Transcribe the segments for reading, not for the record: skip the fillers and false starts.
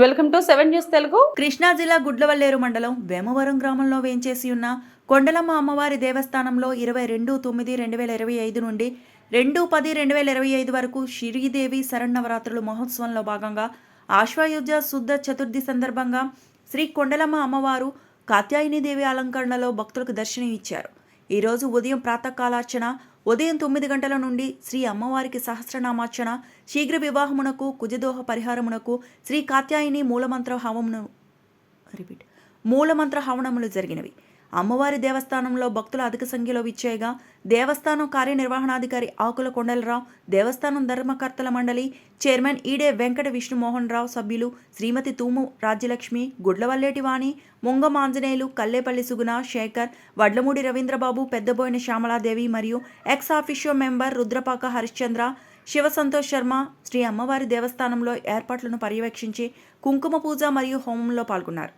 Welcome to 7 news Telugu. Krishna జిల్లా గుడ్లవల్లేరు మండలం వేమవరం గ్రామంలో వేంచేసి ఉన్న కొండలమ్మ అమ్మవారి దేవస్థానంలో 22/9/2025 నుండి 2/10/2025 వరకు శ్రీదేవి శరన్నవరాత్రులు మహోత్సవంలో భాగంగా ఆశ్వయుజ శుద్ధ చతుర్థి సందర్భంగా శ్రీ కొండలమ్మ అమ్మవారు కాత్యాయనీదేవి అలంకరణలో భక్తులకు దర్శనం ఇచ్చారు. ఈరోజు ఉదయం ప్రాతకాలార్చన ఉదయం 9 గంటల నుండి శ్రీ అమ్మవారికి సహస్రనామార్చన, శీఘ్ర వివాహమునకు, కుజదోహ పరిహారమునకు, శ్రీ కాత్యాయని మూలమంత్ర హవనములు జరిగినవి. అమ్మవారి దేవస్థానంలో భక్తులు అధిక సంఖ్యలో విచ్చేయగా దేవస్థానం కార్యనిర్వహణాధికారి ఆకుల కొండలరావు, దేవస్థానం ధర్మకర్తల మండలి చైర్మన్ ఈడే వెంకట విష్ణుమోహన్ రావు, సభ్యులు శ్రీమతి తూము రాజ్యలక్ష్మి, గుడ్లవల్లేటి వాణి, ముంగం ఆంజనేయులు, కల్లేపల్లి సుగుణ, శేఖర్, వడ్లమూడి రవీంద్రబాబు, పెద్దబోయిన శ్యామలాదేవి మరియు ex officio member Rudrapaka Harishchandra, Shiva Santosh Sharma Shri అమ్మవారి దేవస్థానంలో ఏర్పాట్లను పర్యవేక్షించి కుంకుమ పూజ మరియు హోమంలో పాల్గొన్నారు.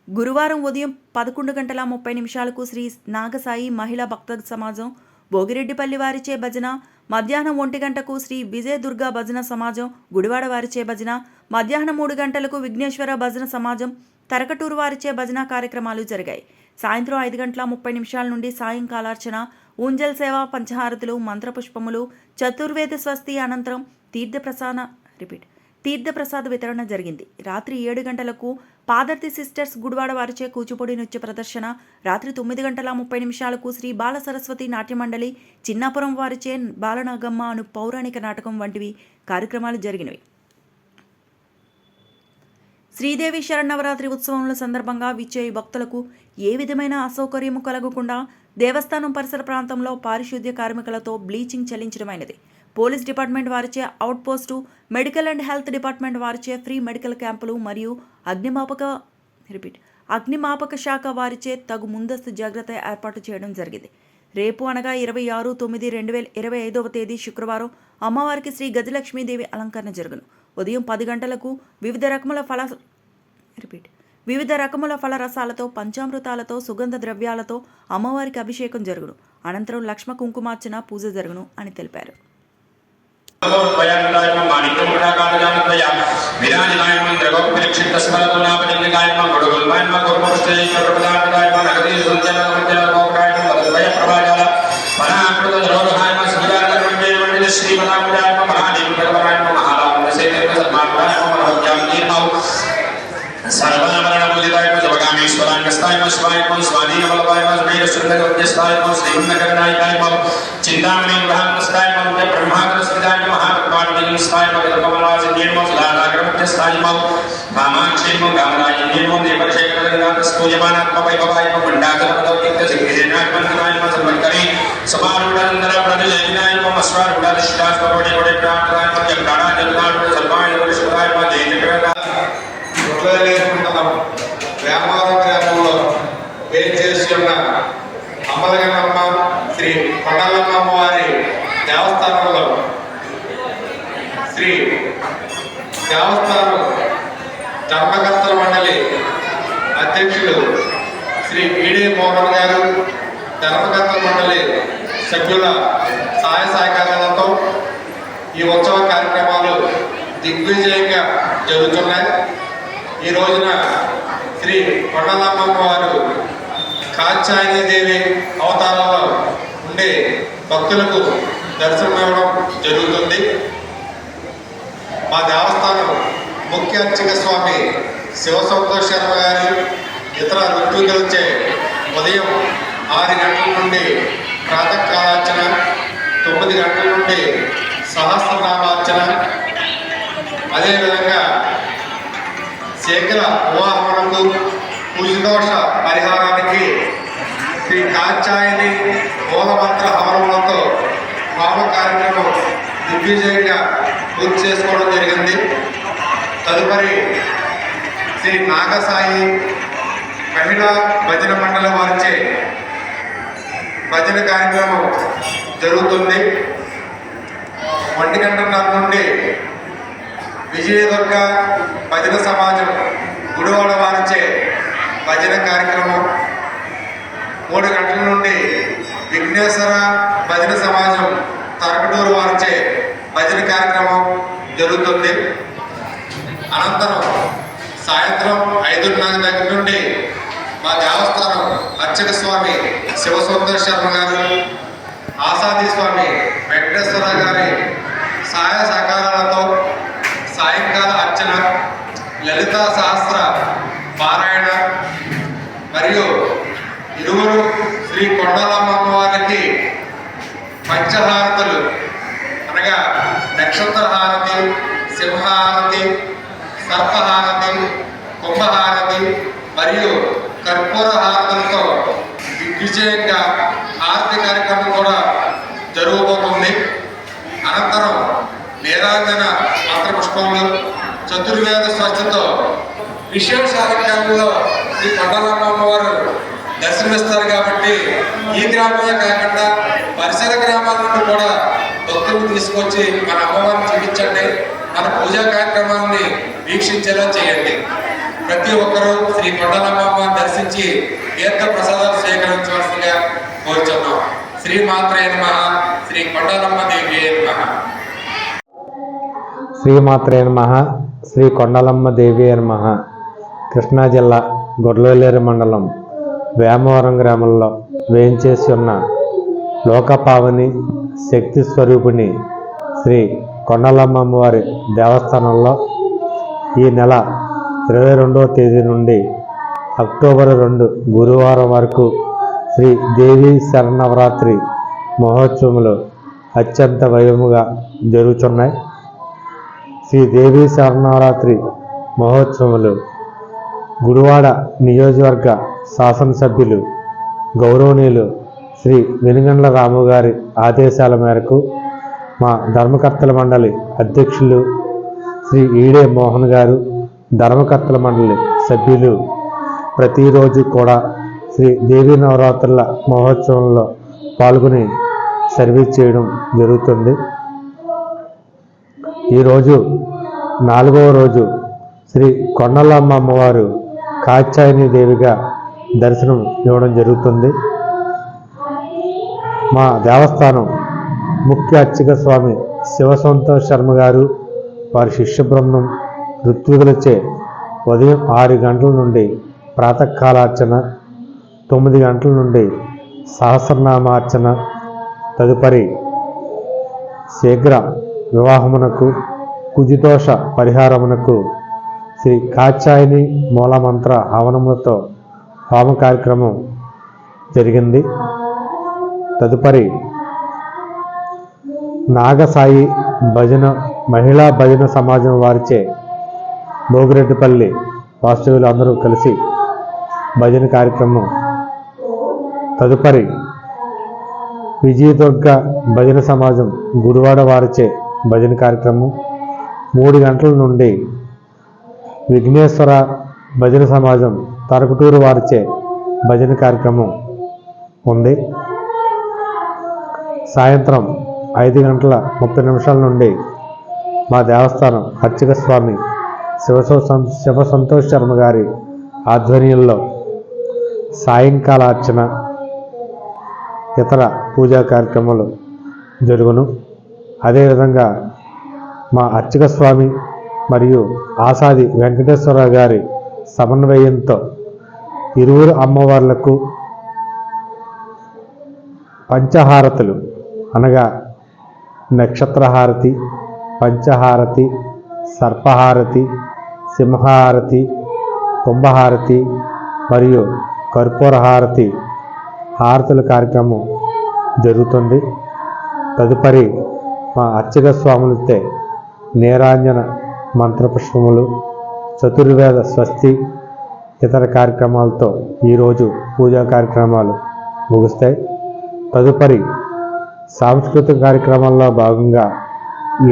గురువారం ఉదయం 11:30 శ్రీ నాగసాయి మహిళా భక్త సమాజం భోగిరెడ్డిపల్లి వారిచే భజన, మధ్యాహ్నం 1 గంటకు శ్రీ విజయ దుర్గా భజన సమాజం గుడివాడ వారిచే భజన, మధ్యాహ్నం 3 గంటలకు విఘ్నేశ్వర భజన సమాజం తరకటూరు వారిచే భజన కార్యక్రమాలు జరిగాయి. సాయంత్రం 5:30 నుండి సాయంకాలార్చన, ఊంజల్ సేవ, పంచహారతులు, మంత్రపుష్పములు, చతుర్వేద స్వస్తి అనంతరం తీర్థప్రసాద వితరణ జరిగింది. రాత్రి 7 గంటలకు పాదర్తి సిస్టర్స్ గుడివాడ వారిచే కూచిపూడి నృత్య ప్రదర్శన, రాత్రి 9:30 శ్రీ బాల సరస్వతి నాట్య మండలి చిన్నాపురం వారిచే బాలనాగమ్మ అను పౌరాణిక నాటకం వంటివి కార్యక్రమాలు జరిగినవి. శ్రీదేవి శరన్నవరాత్రి ఉత్సవముల సందర్భంగా విచ్చేయి భక్తులకు ఏ విధమైన అసౌకర్యము కలగకుండా దేవస్థానం పరిసర ప్రాంతంలో పారిశుద్ధ్య కార్మికులతో బ్లీచింగ్ చెల్లించడమైనది. పోలీస్ డిపార్ట్మెంట్ వారిచే out post, medical and health department వారిచే ఫ్రీ మెడికల్ క్యాంపులు మరియు అగ్నిమాపక శాఖ వారిచే తగు ముందస్తు జాగ్రత్త ఏర్పాటు చేయడం జరిగింది. రేపు అనగా 26/9/2025 శుక్రవారం అమ్మవారికి శ్రీ గజలక్ష్మీదేవి అలంకరణ జరుగును. ఉదయం 10 గంటలకు వివిధ రకముల ఫలరసాలతో, పంచామృతాలతో, సుగంధ ద్రవ్యాలతో అమ్మవారికి అభిషేకం జరుగును. అనంతరం లక్ష్మ కుంకుమార్చన పూజ జరుగును అని తెలిపారు. చింతామణి బ్రహ్మస్థాయి బ్రహ్మాగ్ర స్థితాయ మహాత్మాగ్ని స్థాయి కమలాజ నిర్మో లాలాగ్రమత్య స్థాయి మామాక్షేమ గామరాయ నిర్మో దేవశేఖరనాథ స్తూయమానాత్మ వైభవాయ మండాగరపదౌక్త సిద్ధిజనాత్మనాయ సమర్కరి సమారుడందర ప్రజయనాయ మస్వారుడశ్రాస్వరోడి కొడి ప్రాణాయ జగడాణ జగడాణ సర్వాయ విశ్వదాయ జయనగర వేమవరం గ్రామంలో వేంచేసి ఉన్న అమ్మలగన్నమ్మ శ్రీ కొండలమ్మ అమ్మవారి దేవస్థానంలో శ్రీ దేవస్థానం ధర్మకర్తల మండలి అధ్యక్షులు శ్రీ ఈడే మోహన్ గారు, ధర్మకర్తల మండలి సభ్యుల సహాయ సహకారాలతో ఈ ఉత్సవ కార్యక్రమాలు దిగ్విజయంగా జరుగుతున్నాయి. ఈ రోజున శ్రీ కొండలమ్మ వారు కాత్యాయనీదేవి అవతారంలో ఉండే భక్తులకు దర్శనం ఇవ్వడం జరుగుతుంది. మా దేవస్థానం ముఖ్య అర్చక స్వామి శివ సంతోష్ శర్మ గారు ఇతర ఋత్వికులచే ఉదయం 6 గంటల నుండి ప్రాతకాలార్చన, 9 గంటల నుండి సహస్రనామార్చన, అదేవిధంగా శీఘ్ర వివాహమునకు, కుజదోష పరిహారానికి శ్రీ కాత్యాయని మూలమంత్ర హవనములతో హోమ కార్యక్రమం దిగ్విజయంగా పూర్తి చేసుకోవడం జరిగింది. తదుపరి శ్రీ నాగసాయి మహిళా భజన మండలి వారిచే భజన కార్యక్రమం జరుగుతుంది. 1 గంటన్నర నుండి విజయదుర్గ భజన సమాజం గుడివాడ వారిచే భజన కార్యక్రమం, 3 గంటల నుండి విఘ్నేశ్వర భజన సమాజం తరకటూరు వారిచే భజన కార్యక్రమం జరుగుతుంది. అనంతరం సాయంత్రం 5:30 దగ్గర నుండి మా దేవస్థానం అర్చక స్వామి శివసుందర శర్మ గారు, ఆసాది స్వామి వెంకటేశ్వర గారి సహాయ సహకారాలతో సాయంకాల అర్చన, లలితా సహస్ర పారాయణ మరియు ఇరువురు శ్రీ కొండలమ్మ వారికి పంచహారతులు అనగా నక్షత్రహారతి, సింహహారతి, సర్పహారతి, కుంభహారతి మరియు కర్పూర హారతులతో దిగ్విజయంగా హారతి కార్యక్రమం కూడా జరగబోతుంది. అనంతరం నీరాంజన మంత్రపుష్పములు, చతుర్వేద స్వచ్ఛతో విశేష కార్యక్రమంలో శ్రీ కొండలమ్మ వారు దర్శనమిస్తారు. కాబట్టి ఈ గ్రామమే కాకుండా పరిసర గ్రామాల నుండి కూడా భక్తులను తీసుకొచ్చి మన అమ్మవారిని చూపించండి, మన పూజా కార్యక్రమాన్ని వీక్షించేలా చేయండి. ప్రతి ఒక్కరూ శ్రీ కొండలమ్మ దర్శించి తీర్థ ప్రసాదాలు స్వీకరించవలసిందిగా కోరుచున్నాం. శ్రీమాత్రే నమః. శ్రీ కొండలమ్మ దేవి నమః. శ్రీమాత్రే నమః. శ్రీ కొండలమ్మ దేవి నమః. కృష్ణా జిల్లా గొర్లవేలేరు మండలం వేమవరం గ్రామంలో వేయించేసి ఉన్న లోకపావని శక్తి స్వరూపిణి శ్రీ కొండలమ్మ వారి దేవస్థానంలో ఈ నెల 22వ తేదీ నుండి అక్టోబర్ 2 గురువారం వరకు శ్రీ దేవీ శరన్నవరాత్రి మహోత్సవములు అత్యంత వైభవముగా జరుగుతున్నాయి. శ్రీ దేవీ శరన్నవరాత్రి మహోత్సవములు గుడివాడ నియోజకవర్గ శాసనసభ్యులు గౌరవనీయులు శ్రీ వెనుగండ్ల రాము గారి ఆదేశాల మేరకు మా ధర్మకర్తల మండలి అధ్యక్షులు శ్రీ ఈడే మోహన్ గారు, ధర్మకర్తల మండలి సభ్యులు ప్రతిరోజు కూడా శ్రీ దేవీ నవరాత్రుల మహోత్సవంలో పాల్గొని సర్వీస్ చేయడం జరుగుతుంది. ఈరోజు 4వ రోజు శ్రీ కొండలమ్మ అమ్మవారు కాత్యాయని దేవిగా దర్శనం ఇవ్వడం జరుగుతుంది. మా దేవస్థానం ముఖ్య అర్చక స్వామి శివసుందర శర్మ గారు, వారి శిష్య బృందం ఋత్వికులచే ఉదయం 6 గంటల నుండి ప్రాతకాలార్చన, 9 గంటల నుండి సహస్రనామార్చన, తదుపరి శీఘ్ర వివాహమునకు, కుజిదోష పరిహారమునకు శ్రీ కాత్యాయని మూలమంత్ర హవనములతో హోమ కార్యక్రమం జరిగింది. తదుపరి నాగసాయి భజన మహిళా భజన సమాజం వారిచే భోగిరెడ్డిపల్లి వాస్తవ్యులు అందరూ కలిసి భజన కార్యక్రమం, తదుపరి విజయదుర్గ భజన సమాజం గుడివాడ వారిచే భజన కార్యక్రమం, 3 గంటల నుండి విఘ్నేశ్వర భజన సమాజం తరకుటూరు వారిచే భజన కార్యక్రమం ఉంది. సాయంత్రం 5:30 నుండి మా దేవస్థానం అర్చక స్వామి శివసంతోష్ శర్మ గారి ఆధ్వర్యంలో సాయంకాల అర్చన, ఇతర పూజా కార్యక్రమాలు జరుగును. అదేవిధంగా మా అర్చక స్వామి మరియు ఆసాది వెంకటేశ్వర గారి సమన్వయంతో ఇరువురు అమ్మవార్లకు పంచహారతులు అనగా నక్షత్రహారతి, పంచహారతి, సర్పహారతి, సింహహారతి, కుంభహారతి మరియు కర్పూర హారతి హారతుల కార్యక్రమం జరుగుతుంది. తదుపరి మా అర్చక స్వాములతో నీరాంజన మంత్రపుష్పములు, చతుర్వేద స్వస్తి, ఇతర కార్యక్రమాలతో ఈరోజు పూజా కార్యక్రమాలు ముగుస్తాయి. తదుపరి సాంస్కృతిక కార్యక్రమాల్లో భాగంగా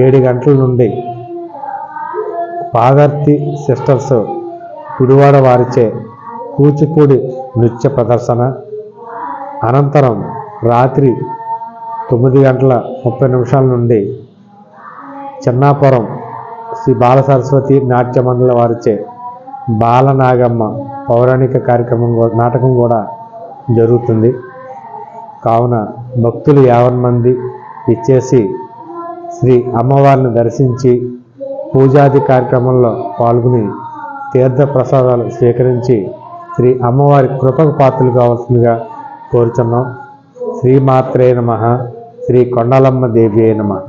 7 గంటల నుండి పాదర్తి సిస్టర్స్ గుడివాడ వారిచే కూచిపూడి నృత్య ప్రదర్శన, అనంతరం రాత్రి 9:30 నుండి చిన్నాపురం శ్రీ బాల సరస్వతి నాట్య మండలి వారిచే బాలనాగమ్మ పౌరాణిక కార్యక్రమం నాటకం కూడా జరుగుతుంది. కావున భక్తులు 50 మంది ఇచ్చేసి శ్రీ అమ్మవారిని దర్శించి పూజాది కార్యక్రమంలో పాల్గొని తీర్థ ప్రసాదాలు స్వీకరించి శ్రీ అమ్మవారి కృపకు పాత్రలు కావాల్సిందిగా కోరుచున్నాం. శ్రీమాత్రే నమః. శ్రీ కొండలమ్మ దేవి నమః.